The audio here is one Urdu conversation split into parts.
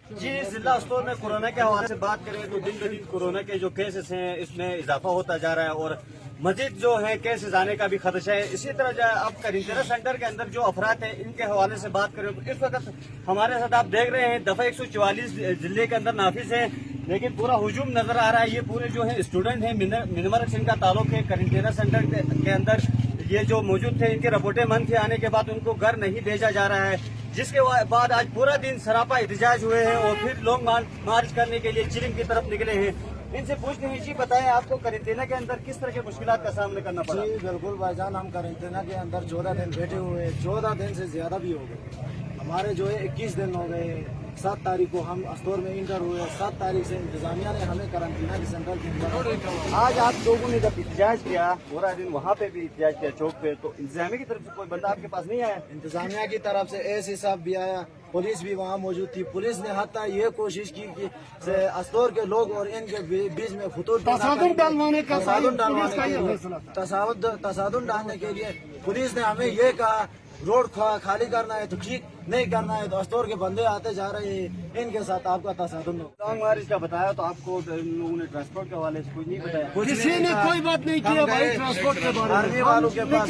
جی ضلع اسٹور میں کورونا کے حوالے سے بات کریں تو دن بدن کورونا کے جو کیسز ہیں اس میں اضافہ ہوتا جا رہا ہے اور مزید جو ہے کیسز آنے کا بھی خدشہ ہے. اسی طرح جو اب کرنٹینا سینٹر کے اندر جو افراد ہیں ان کے حوالے سے بات کریں تو اس وقت ہمارے ساتھ آپ دیکھ رہے ہیں دفعہ 144 ضلع کے اندر نافذ ہے لیکن پورا ہجوم نظر آ رہا ہے. یہ پورے جو ہے اسٹوڈنٹ ہیں منمر سے ان کا تعلق ہے کرنٹینا سینٹر کے اندر یہ جو موجود تھے ان کی رپورٹیں من تھی آنے کے بعد ان کو گھر نہیں بھیجا جا رہا ہے جس کے بعد آج پورا دن سراپا احتجاج ہوئے ہیں اور پھر لانگ مارچ کرنے کے لیے چرم کی طرف نکلے ہیں. ان سے پوچھتے ہیں جی بتائیں آپ کو کرنٹینا کے اندر کس طرح کی مشکلات کا سامنا کرنا پڑا؟ جی بالکل بھائی جان ہم کرنٹینا کے اندر 14 دن بیٹھے ہوئے ہیں. 14 دن سے زیادہ بھی ہو گئے. ہمارے جو ہے 21 دن ہو گئے. 7 تاریخ کو ہم اسٹور میں انٹر ہوئے. 7 تاریخ سے انتظامیہ نے ہمیں کرنٹینا کے سینٹر کے اندر آج آپ لوگوں نے جب احتجاج کیا پورا دن وہاں پہ بھی احتجاج کیا چوک پہ تو انتظامیہ کی طرف سے کوئی بندہ آپ کے پاس نہیں آیا؟ انتظامیہ کی طرف سے ایس صاحب بھی آیا, پولیس بھی وہاں موجود تھی. پولیس نے حتیٰ یہ کوشش کی کہ اسٹور کے لوگ اور ان کے بیچ میں خطوط تصادم ڈالنے کے لیے پولیس نے ہمیں یہ کہا روڈ خالی کرنا ہے تو ٹھیک, نہیں کرنا ہے تو اسٹور کے بندے آتے جا رہے ہیں ان کے ساتھ آپ کا تصادم ہو. لانگ مارچ کا بتایا تو آپ کو لوگوں نے ٹرانسپورٹ کے حوالے سے کچھ نہیں بتایا؟ کسی نے کوئی بات نہیں کیا بھائی ٹرانسپورٹ کے بارے میں. آرمی والوں کے پاس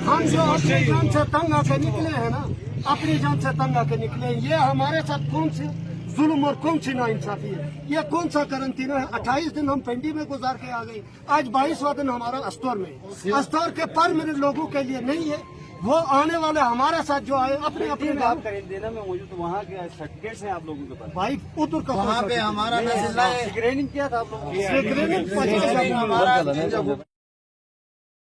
ہم جو اپنی جان سے تنگ آ کے نکلے ہیں نا, اپنی جان سے تنگ آ کے نکلے, یہ ہمارے ساتھ کون سے ظلم اور کون سی ناانصافی ہے. یہ کون سا کرنٹینا ہے؟ 28 دن ہم پنڈی میں گزار کے آ گئے, آج 22واں دن ہمارا اسٹور میں. اسٹور کے پرمنٹ لوگوں کے لیے نہیں ہے, وہ آنے والے ہمارے ساتھ جو آئے اپنے اپنے آپ کرنٹینا میں موجود وہاں کے سرٹیفکیٹس ہیں آپ لوگوں کے پاس؟ بھائی ادھر کا وہاں پہ ہمارا نزلہ ہے. اسکریننگ کیا تھا آپ لوگوں کی؟